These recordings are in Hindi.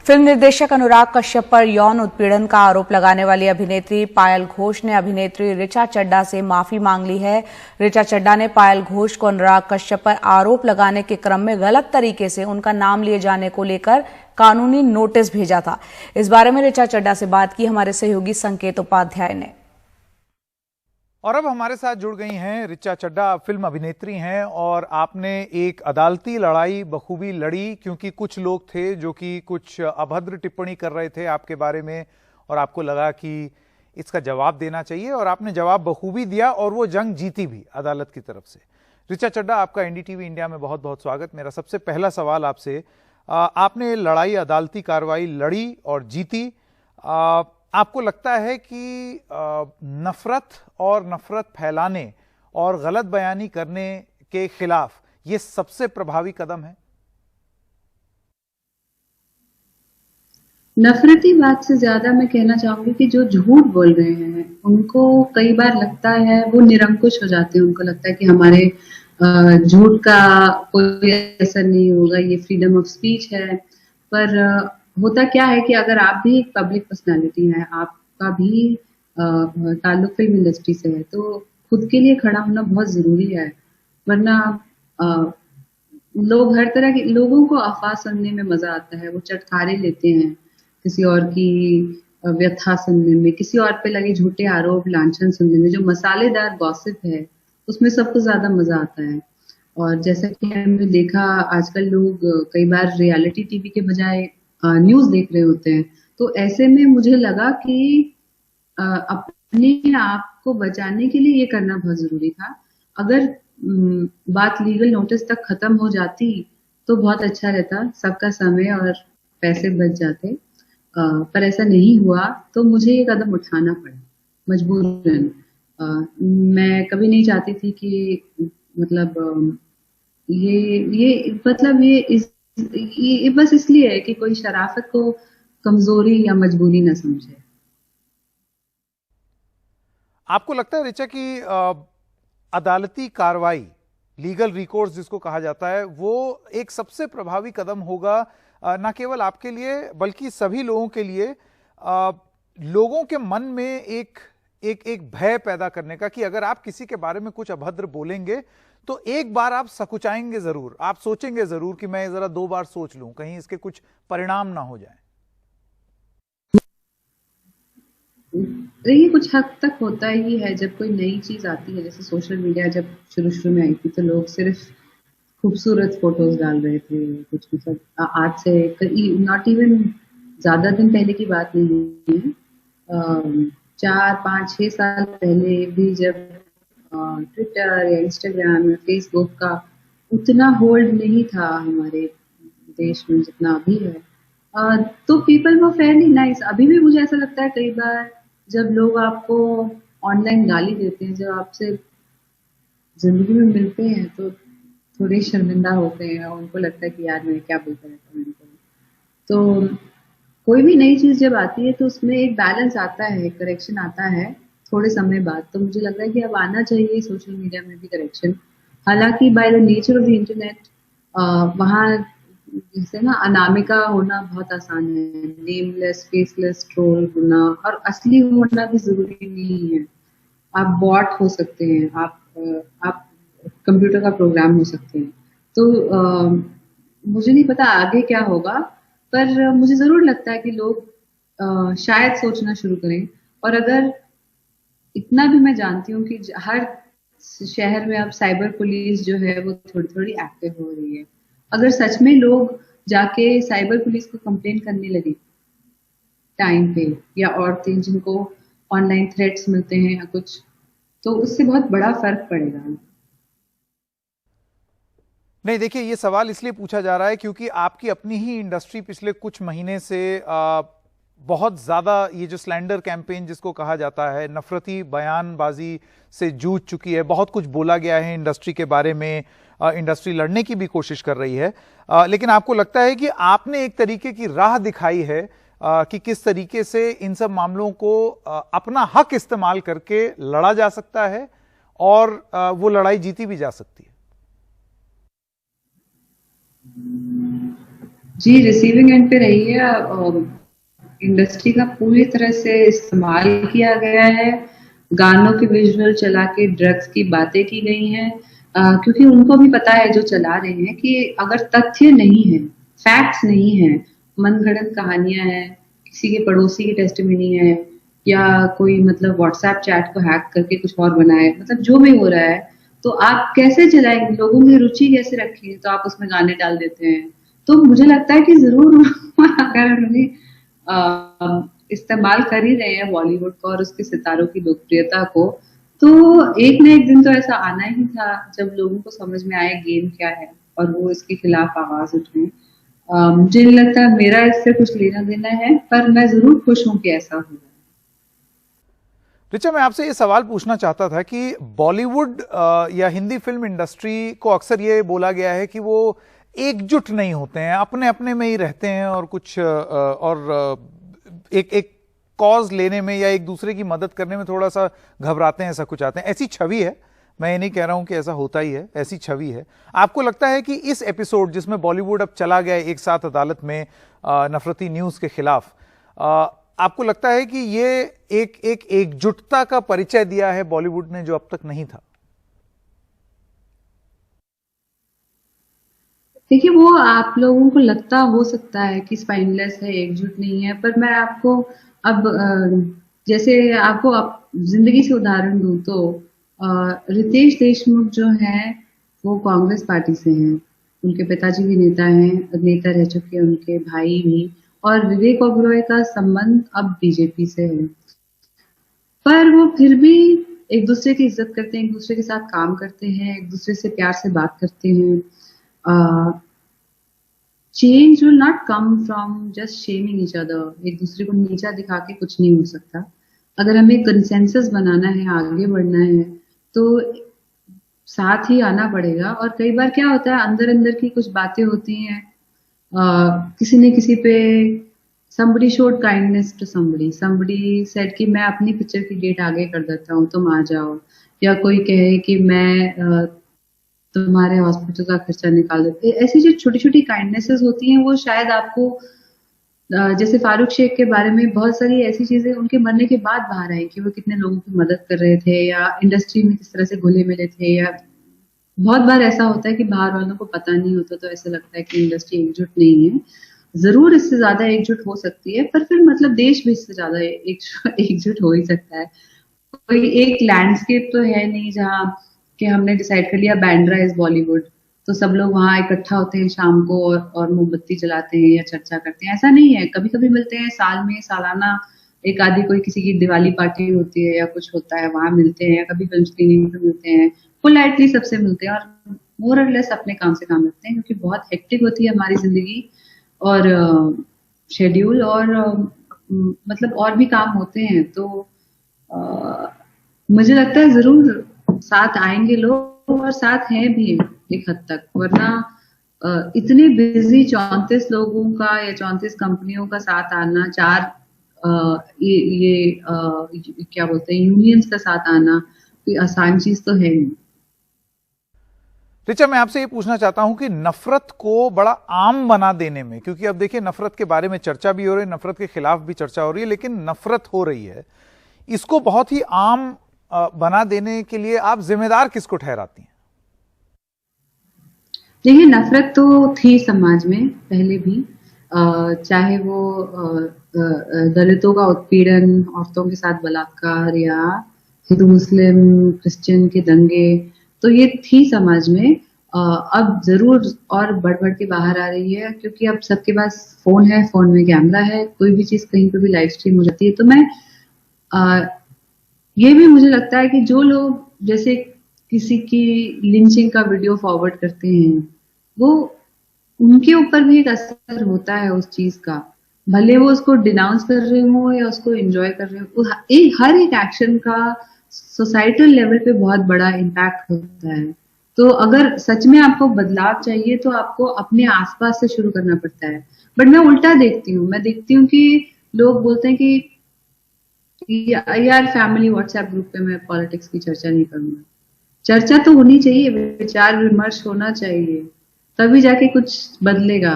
फिल्म निर्देशक अनुराग कश्यप पर यौन उत्पीड़न का आरोप लगाने वाली अभिनेत्री पायल घोष ने अभिनेत्री ऋचा चड्ढा से माफी मांग ली है। ऋचा चड्ढा ने पायल घोष को अनुराग कश्यप पर आरोप लगाने के क्रम में गलत तरीके से उनका नाम लिए जाने को लेकर कानूनी नोटिस भेजा था। इस बारे में ऋचा चड्ढा से बात की हमारे सहयोगी संकेत उपाध्याय ने। और अब हमारे साथ जुड़ गई हैं ऋचा चड्ढा, फिल्म अभिनेत्री हैं और आपने एक अदालती लड़ाई बखूबी लड़ी, क्योंकि कुछ लोग थे जो कि कुछ अभद्र टिप्पणी कर रहे थे आपके बारे में और आपको लगा कि इसका जवाब देना चाहिए और आपने जवाब बखूबी दिया और वो जंग जीती भी अदालत की तरफ से। ऋचा चड्ढा, आपका एनडीटीवी इंडिया में बहुत बहुत स्वागत। मेरा सबसे पहला सवाल आपसे, आपने लड़ाई अदालती कार्रवाई लड़ी और जीती। आपको लगता है कि नफरत और नफरत फैलाने और गलत बयानी करने के खिलाफ ये सबसे प्रभावी कदम है? नफरती बात से ज्यादा मैं कहना चाहूंगी कि जो झूठ बोल रहे हैं उनको कई बार लगता है वो निरंकुश हो जाते हैं। उनको लगता है कि हमारे झूठ का कोई असर नहीं होगा, ये फ्रीडम ऑफ स्पीच है। पर होता क्या है कि अगर आप भी एक पब्लिक पर्सनालिटी हैं, आपका भी ताल्लुक फिल्म इंडस्ट्री से है, तो खुद के लिए खड़ा होना बहुत जरूरी है। वरना लोग हर तरह के लोगों को अफवाह सुनने में मजा आता है, वो चटखारे लेते हैं किसी और की व्यथा सुनने में, किसी और पे लगे झूठे आरोप लांछन सुनने में। जो मसालेदार गॉसिप है उसमें सबको ज्यादा मजा आता है। और जैसा कि हमने देखा, आजकल लोग कई बार रियलिटी टीवी के बजाय न्यूज देख रहे होते हैं। तो ऐसे में मुझे लगा कि अपने आप को बचाने के लिए ये करना बहुत जरूरी था। अगर बात लीगल नोटिस तक खत्म हो जाती तो बहुत अच्छा रहता, सबका समय और पैसे बच जाते। पर ऐसा नहीं हुआ तो मुझे ये कदम उठाना पड़ा मजबूरन। मैं कभी नहीं चाहती थी कि मतलब ये बस इसलिए है कि कोई शराफत को कमजोरी या मजबूरी न समझे। आपको लगता है ऋचा कि अदालती कार्रवाई, लीगल रिकोर्स जिसको कहा जाता है, वो एक सबसे प्रभावी कदम होगा न केवल आपके लिए बल्कि सभी लोगों के लिए, लोगों के मन में एक भय पैदा करने का कि अगर आप किसी के बारे में कुछ अभद्र बोलेंगे तो एक बार आप सकुचाएंगे जरूर, आप सोचेंगे जरूर कि मैं जरा 2 बार सोच लूं, कहीं इसके कुछ परिणाम ना हो जाए। ये कुछ हद तक होता ही है। जब कोई नई चीज आती है, जैसे सोशल मीडिया जब शुरू में आई थी, तो लोग सिर्फ खूबसूरत फोटोज डाल रहे थे। कुछ मतलब आज से नॉट इवन ज्यादा दिन पहले की बात नहीं है, 4, 5, 6 साल पहले भी जब ट्विटर या इंस्टाग्राम या फेसबुक का उतना होल्ड नहीं था हमारे देश में जितना अभी है, तो पीपल वो फेयरली नाइस। अभी भी मुझे ऐसा लगता है कई बार जब लोग आपको ऑनलाइन गाली देते हैं, जब आपसे जिंदगी में मिलते हैं तो थोड़े शर्मिंदा होते हैं, उनको लगता है कि यार मैं क्या बोलता रहता हूँ। तो कोई भी नई चीज जब आती है तो उसमें एक बैलेंस आता है, करेक्शन आता है थोड़े समय बाद। तो मुझे लग रहा है कि अब आना चाहिए सोशल मीडिया में भी करेक्शन। हालांकि by the nature of the internet वहाँ जैसे ना अनामिका होना बहुत आसान है, नेमलेस फेसलेस ट्रोल होना, और असली होना भी जरूरी नहीं है। आप बॉट हो सकते हैं, आप कंप्यूटर का प्रोग्राम हो सकते हैं। तो मुझे नहीं पता आगे क्या होगा, पर मुझे जरूर लगता है कि लोग शायद सोचना शुरू करें। और अगर इतना भी मैं जानती हूँ कि हर शहर में अब साइबर पुलिस जो है वो थोड़ी थोड़ी एक्टिव हो रही है। अगर सच में लोग जाके साइबर पुलिस को कंप्लेन करने लगे टाइम पे, या औरतें जिनको ऑनलाइन थ्रेट्स मिलते हैं या कुछ, तो उससे बहुत बड़ा फर्क पड़ेगा। नहीं, देखिए, ये सवाल इसलिए पूछा जा रहा है क्योंकि आपकी अपनी ही इंडस्ट्री पिछले कुछ महीने से बहुत ज्यादा ये जो स्लैंडर कैंपेन जिसको कहा जाता है, नफरती बयानबाजी से जूझ चुकी है। बहुत कुछ बोला गया है इंडस्ट्री के बारे में, इंडस्ट्री लड़ने की भी कोशिश कर रही है, लेकिन आपको लगता है कि आपने एक तरीके की राह दिखाई है कि किस तरीके से इन सब मामलों को अपना हक इस्तेमाल करके लड़ा जा सकता है और वो लड़ाई जीती भी जा सकती है। जी, रिसीविंग एंड पे रही है। इंडस्ट्री का पूरी तरह से इस्तेमाल किया गया है। गानों के विजुअल चला के ड्रग्स की बातें की गई हैं, क्योंकि उनको भी पता है जो चला रहे हैं कि अगर तथ्य नहीं है, फैक्ट्स नहीं है, मनगढ़ंत कहानियां हैं, किसी के पड़ोसी की टेस्टिमनी है, या कोई मतलब व्हाट्सएप चैट को हैक करके कुछ और बनाए, मतलब जो भी हो रहा है, तो आप कैसे चलाएंगे, लोगों की रुचि कैसे रखेंगे, तो आप उसमें गाने डाल देते हैं। तो मुझे लगता है कि जरूर अगर उन्होंने इस्तेमाल कर ही रहे हैं बॉलीवुड को और उसके सितारों की लोकप्रियता को, तो एक ना एक दिन तो ऐसा आना ही था जब लोगों को समझ में आए गेम क्या है और वो इसके खिलाफ आवाज उठाएं। मुझे नहीं लगता मेरा इससे कुछ लेना देना है, पर मैं जरूर खुश हूं कि ऐसा हुआ। ऋचा, मैं आपसे ये सवाल पूछना चाहता था कि बॉलीवुड या हिंदी फिल्म इंडस्ट्री को अक्सर ये बोला गया है कि वो एकजुट नहीं होते हैं, अपने अपने में ही रहते हैं और कुछ एक एक कॉज लेने में या एक दूसरे की मदद करने में थोड़ा सा घबराते हैं, ऐसा कुछ आते हैं। ऐसी छवि है, मैं ये नहीं कह रहा हूं कि ऐसा होता ही है, ऐसी छवि है। आपको लगता है कि इस एपिसोड जिसमें बॉलीवुड अब चला गया एक साथ अदालत में नफरती न्यूज के खिलाफ, आपको लगता है कि ये एक एकजुटता का परिचय दिया है बॉलीवुड ने जो अब तक नहीं था? देखिए, वो आप लोगों को लगता हो सकता है कि स्पाइनलेस है, एकजुट नहीं है, पर मैं आपको अब जैसे आपको जिंदगी से उदाहरण दूं तो रितेश देशमुख जो है वो कांग्रेस पार्टी से हैं, उनके पिताजी भी नेता हैं, नेता रह चुके हैं उनके भाई भी, और विवेक ओबरॉय का संबंध अब बीजेपी से है, पर वो फिर भी एक दूसरे की इज्जत करते हैं, एक दूसरे के साथ काम करते हैं, एक दूसरे से प्यार से बात करते हैं। Change will not come from just shaming each other. एक दूसरे को नीचा दिखा के कुछ नहीं हो सकता। अगर हमें कंसेंसस बनाना है, आगे बढ़ना है, तो साथ ही आना पड़ेगा। और कई बार क्या होता है, अंदर अंदर की कुछ बातें होती हैं, किसी ने किसी पे somebody showed kindness to somebody said कि मैं अपनी पिक्चर की डेट आगे कर देता हूँ, तुम आ जाओ, या कोई कहे कि मैं तुम्हारे हॉस्पिटल का खर्चा निकाल देते। ऐसी जो छोटी छोटी काइंडनेसेस होती हैं वो शायद आपको, जैसे फारूक शेख के बारे में बहुत सारी ऐसी चीजें उनके मरने के बाद बाहर आई कि वो कितने लोगों की मदद कर रहे थे, या इंडस्ट्री में किस तरह से घुले मिले थे। या बहुत बार ऐसा होता है कि बाहर वालों को पता नहीं होता, तो ऐसा लगता है कि इंडस्ट्री एकजुट नहीं है। जरूर इससे ज्यादा एकजुट हो सकती है, पर फिर मतलब देश भी इससे ज्यादा एकजुट हो ही सकता है। कोई एक लैंडस्केप तो है नहीं जहाँ कि हमने डिसाइड कर लिया बैंड्रा इज बॉलीवुड, तो सब लोग वहां इकट्ठा होते हैं शाम को और मोमबत्ती जलाते हैं या चर्चा करते हैं। ऐसा नहीं है, कभी कभी मिलते हैं साल में, सालाना एक आधी कोई किसी की दिवाली पार्टी होती है या कुछ होता है, वहां मिलते हैं, या कभी फिल्म स्क्रीनिंग पे मिलते हैं, पोलाइटली सबसे मिलते हैं और मोर और लेस अपने काम से काम रखते हैं, क्योंकि बहुत हेक्टिक होती है हमारी जिंदगी और शेड्यूल, और मतलब और भी काम होते हैं। तो मुझे लगता है जरूर साथ आएंगे लोग, और साथ हैं भी एक हद तक, वरना इतने बिजी 34 लोगों का या 34 कंपनियों का साथ आना, ये क्या बोलते हैं, यूनियंस का साथ आना कोई आसान चीज तो है नहीं। ऋचा, मैं आपसे ये पूछना चाहता हूं कि नफरत को बड़ा आम बना देने में, क्योंकि अब देखिए नफरत के बारे में चर्चा भी हो रही है, नफरत के खिलाफ भी चर्चा हो रही है, लेकिन नफरत हो रही है, इसको बहुत ही आम बना देने के लिए आप जिम्मेदार किसको ठहराती हैं? देखिए, नफरत तो थी समाज में पहले भी, चाहे वो दलितों का उत्पीड़न, औरतों के साथ बलात्कार, या हिंदू मुस्लिम क्रिश्चियन के दंगे, तो ये थी समाज में। अब जरूर और बढ़ बढ़ के बाहर आ रही है, क्योंकि अब सबके पास फोन है, फोन में कैमरा है, कोई भी चीज कहीं पे भी लाइव स्ट्रीम हो जाती है। तो मैं ये भी मुझे लगता है कि जो लोग जैसे किसी की लिंचिंग का वीडियो फॉरवर्ड करते हैं, वो उनके ऊपर भी एक असर होता है उस चीज का, भले वो उसको डिनाउंस कर रहे हो या उसको एंजॉय कर रहे हो। हर एक एक्शन का सोसाइटल लेवल पे बहुत बड़ा इम्पैक्ट होता है। तो अगर सच में आपको बदलाव चाहिए तो आपको अपने आसपास से शुरू करना पड़ता है। बट मैं उल्टा देखती हूँ, मैं देखती हूँ कि लोग बोलते हैं कि यार फैमिली व्हाट्सएप ग्रुप पे मैं पॉलिटिक्स की चर्चा नहीं करूंगा। चर्चा तो होनी चाहिए, विचार विमर्श होना चाहिए, तभी जाके कुछ बदलेगा।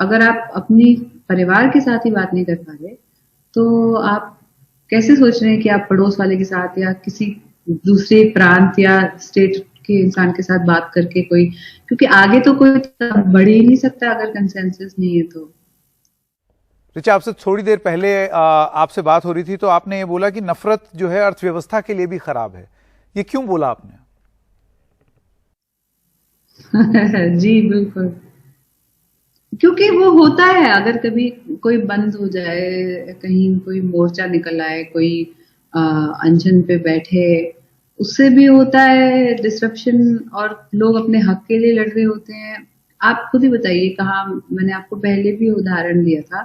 अगर आप अपनी परिवार के साथ ही बात नहीं कर पा रहे, तो आप कैसे सोच रहे हैं कि आप पड़ोस वाले के साथ या किसी दूसरे प्रांत या स्टेट के इंसान के साथ बात करके कोई, क्योंकि आगे तो कोई बढ़ ही नहीं सकता अगर कंसेंसस नहीं है तो। ऋचा, आपसे थोड़ी देर पहले आपसे बात हो रही थी तो आपने ये बोला कि नफरत जो है अर्थव्यवस्था के लिए भी खराब है। ये क्यों बोला आपने? जी बिल्कुल, क्योंकि वो होता है, अगर कभी कोई बंद हो जाए, कहीं कोई मोर्चा निकल आए, कोई अनशन पे बैठे, उससे भी होता है डिसरप्शन और लोग अपने हक के लिए लड़ रहे होते हैं। आप खुद ही बताइए, कहा मैंने आपको पहले भी उदाहरण दिया था,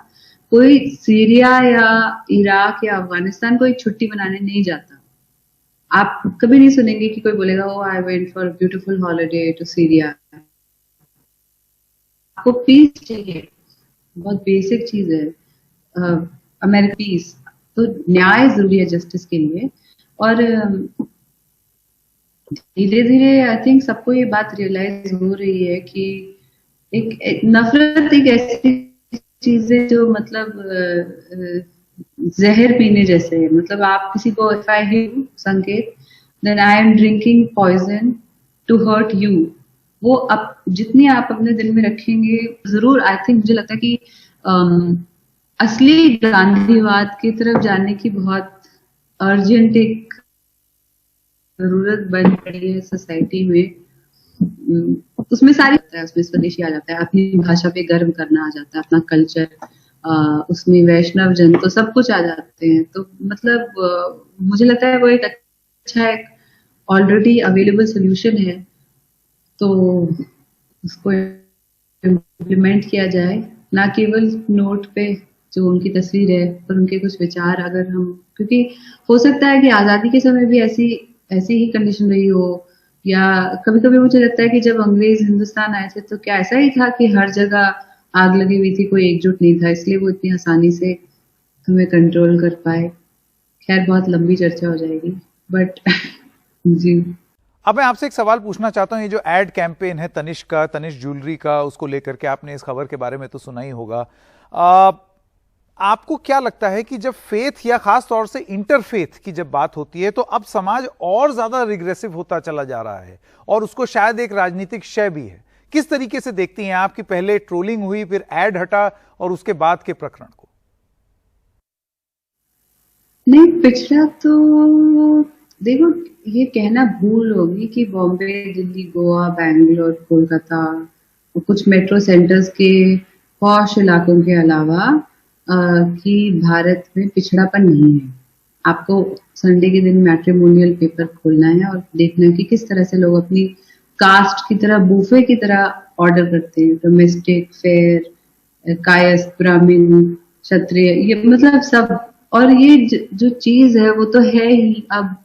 कोई सीरिया या इराक या अफगानिस्तान कोई छुट्टी बनाने नहीं जाता। आप कभी नहीं सुनेंगे कि कोई बोलेगा oh I went for beautiful holiday to Syria. आपको पीस चाहिए, बहुत बेसिक चीज है, अमेरिकन पीस, तो न्याय जरूरी है जस्टिस के लिए। और धीरे धीरे आई थिंक सबको ये बात रियलाइज हो रही है कि एक नफरत एक ऐसी चीज है जो मतलब जहर पीने जैसे है। मतलब आप किसी को इफ आई गिव संकेत then I am drinking poison to hurt you, वो अब जितनी आप अपने दिल में रखेंगे जरूर, आई थिंक मुझे लगता है कि असली गांधीवाद की तरफ जाने की बहुत अर्जेंट एक जरूरत बन पड़ी है सोसाइटी में। उसमें सारी उसमें स्वदेशी आ जाता है, अपनी भाषा पे गर्व करना आ जाता है, अपना कल्चर, उसमें वैष्णव जन तो सब कुछ आ जाते हैं। तो मतलब मुझे लगता है वो एक अच्छा एक ऑलरेडी अवेलेबल सोल्यूशन है, तो उसको इम्प्लीमेंट किया जाए, ना केवल नोट पे जो उनकी तस्वीर है पर उनके कुछ विचार अगर हम, क्योंकि हो सकता है कि आजादी के समय भी ऐसी ही कंडीशन रही हो, या कभी कभी मुझे लगता है कि जब अंग्रेज हिंदुस्तान आए थे तो क्या ऐसा ही था कि हर जगह आग लगी हुई थी, कोई एकजुट नहीं था, इसलिए वो इतनी आसानी से हमें कंट्रोल कर पाए। खैर बहुत लंबी चर्चा हो जाएगी, बट जी। अब मैं आपसे एक सवाल पूछना चाहता हूं, ये जो एड कैंपेन है तनिष्क ज्वेलरी का, उसको लेकर के आपने इस खबर के बारे में तो सुना ही होगा। आपको क्या लगता है कि जब फेथ या खास तौर से इंटरफेथ की जब बात होती है तो अब समाज और ज्यादा रिग्रेसिव होता चला जा रहा है और उसको शायद एक राजनीतिक शय भी है? किस तरीके से देखती हैं आप कि पहले ट्रोलिंग हुई, फिर एड हटा और उसके बाद के प्रकरण को? नहीं, पिछड़ा तो देखो, ये कहना भूल होगी कि बॉम्बे, दिल्ली, गोवा, बैंगलोर, कोलकाता और कुछ मेट्रो सेंटर्स के पॉश इलाकों के अलावा कि भारत में पिछड़ापन नहीं है। आपको संडे के दिन मैट्रिमोनियल पेपर खोलना है और देखना है कि किस तरह से लोग अपनी कास्ट की तरह, बूफे की तरह ऑर्डर करते हैं। डोमेस्टिक, फेयर, कायस्थ, ब्राह्मण, क्षत्रिय, ये मतलब सब। और ये जो चीज है वो तो है ही, अब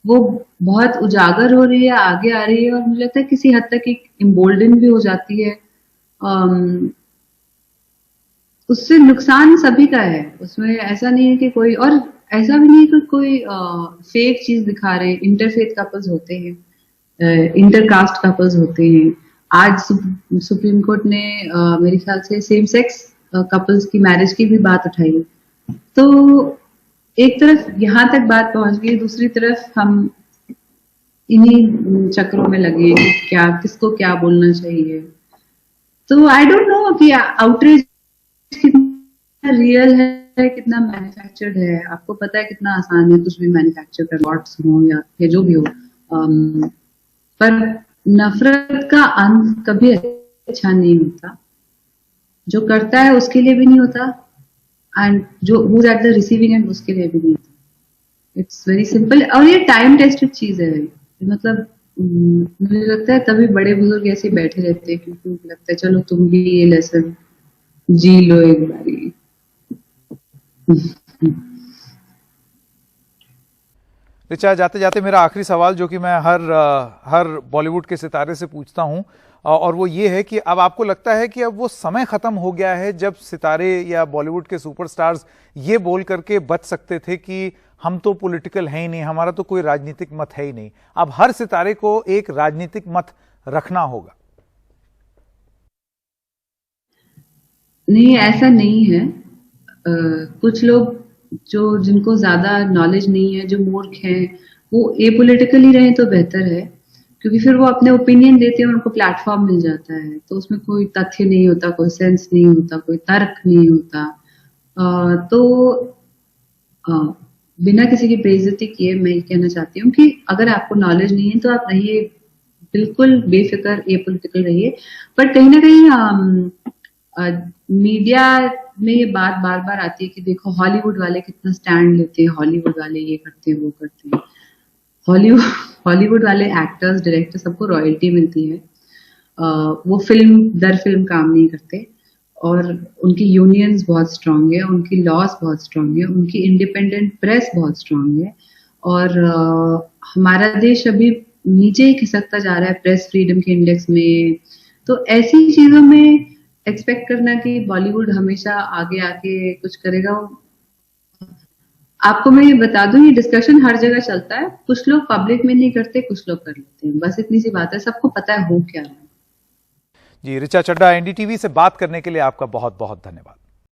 वो बहुत उजागर हो रही है, आगे आ रही है, और मुझे लगता है किसी हद तक एक इम्बोल्डन भी हो जाती है। उससे नुकसान सभी का है, उसमें ऐसा नहीं है कि कोई, और ऐसा भी नहीं है कि कोई फेक चीज दिखा रहे हैं। इंटरफेथ कपल्स होते हैं, इंटरकास्ट कपल्स होते हैं। आज सुप्रीम कोर्ट ने मेरे ख्याल से सेम सेक्स कपल्स की मैरिज की भी बात उठाई। तो एक तरफ यहाँ तक बात पहुंच गई, दूसरी तरफ हम इन्हीं चक्रों में लगे कि क्या, किसको क्या बोलना चाहिए। तो आई डोंट नो कि आउटरीच कितना रियल है, कितना मैन्युफैक्चर्ड है। आपको पता है कितना आसान है कुछ भी मैन्युफैक्चर कर, वर्ड्स हो या जो भी हो। पर नफरत का अंत कभी अच्छा नहीं होता, जो करता है उसके लिए भी नहीं होता, एंड जो who's at the receiving end उसके लिए भी नहीं होता। इट्स वेरी सिंपल, और ये टाइम टेस्टेड चीज है। मतलब मुझे लगता है तभी बड़े बुजुर्ग ऐसे बैठे रहते हैं, क्योंकि उनको लगता है चलो तुम भी ये लेसन जी लो एक बारी। ऋचा, जाते जाते मेरा आखिरी सवाल, जो कि मैं हर बॉलीवुड के सितारे से पूछता हूं, और वो ये है कि अब आपको लगता है कि अब वो समय खत्म हो गया है जब सितारे या बॉलीवुड के सुपरस्टार्स ये बोल करके बच सकते थे कि हम तो पॉलिटिकल हैं ही नहीं, हमारा तो कोई राजनीतिक मत है ही नहीं? अब हर सितारे को एक राजनीतिक मत रखना होगा। नहीं, ऐसा नहीं है। कुछ लोग जिनको ज्यादा नॉलेज नहीं है, जो मूर्ख हैं, वो एपॉलिटिकली रहे तो बेहतर है, क्योंकि फिर वो अपने ओपिनियन देते हैं, उनको प्लेटफॉर्म मिल जाता है, तो उसमें कोई तथ्य नहीं होता, कोई सेंस नहीं होता, कोई तर्क नहीं होता। तो अ, बिना किसी की बेइज्जती किए मैं ये कहना चाहती हूँ कि अगर आपको नॉलेज नहीं है तो आप रहिए, बिल्कुल बेफिक्र एपॉलिटिकल रहिए। पर कहीं ना कहीं मीडिया में ये बात बार बार आती है कि देखो हॉलीवुड वाले कितना स्टैंड लेते हैं, हॉलीवुड वाले ये करते हैं, वो करते हैं। हॉलीवुड हॉलीवुड वाले एक्टर्स, डायरेक्टर, सबको रॉयल्टी मिलती है। वो फिल्म दर फिल्म काम नहीं करते, और उनकी यूनियंस बहुत स्ट्रांग है, उनकी लॉज बहुत स्ट्रांग है, उनकी इंडिपेंडेंट प्रेस बहुत स्ट्रांग है। और हमारा देश अभी नीचे ही खिसकता जा रहा है प्रेस फ्रीडम के इंडेक्स में। तो ऐसी चीजों में एक्सपेक्ट करना कि बॉलीवुड हमेशा आगे आके कुछ करेगा, आपको मैं ये बता दूं, ये डिस्कशन हर जगह चलता है। कुछ लोग पब्लिक में नहीं करते, कुछ लोग कर लेते हैं, बस इतनी सी बात है। सबको पता है हो क्या रहा है। जी, ऋचा चड्ढा, एनडीटीवी से बात करने के लिए आपका बहुत बहुत धन्यवाद।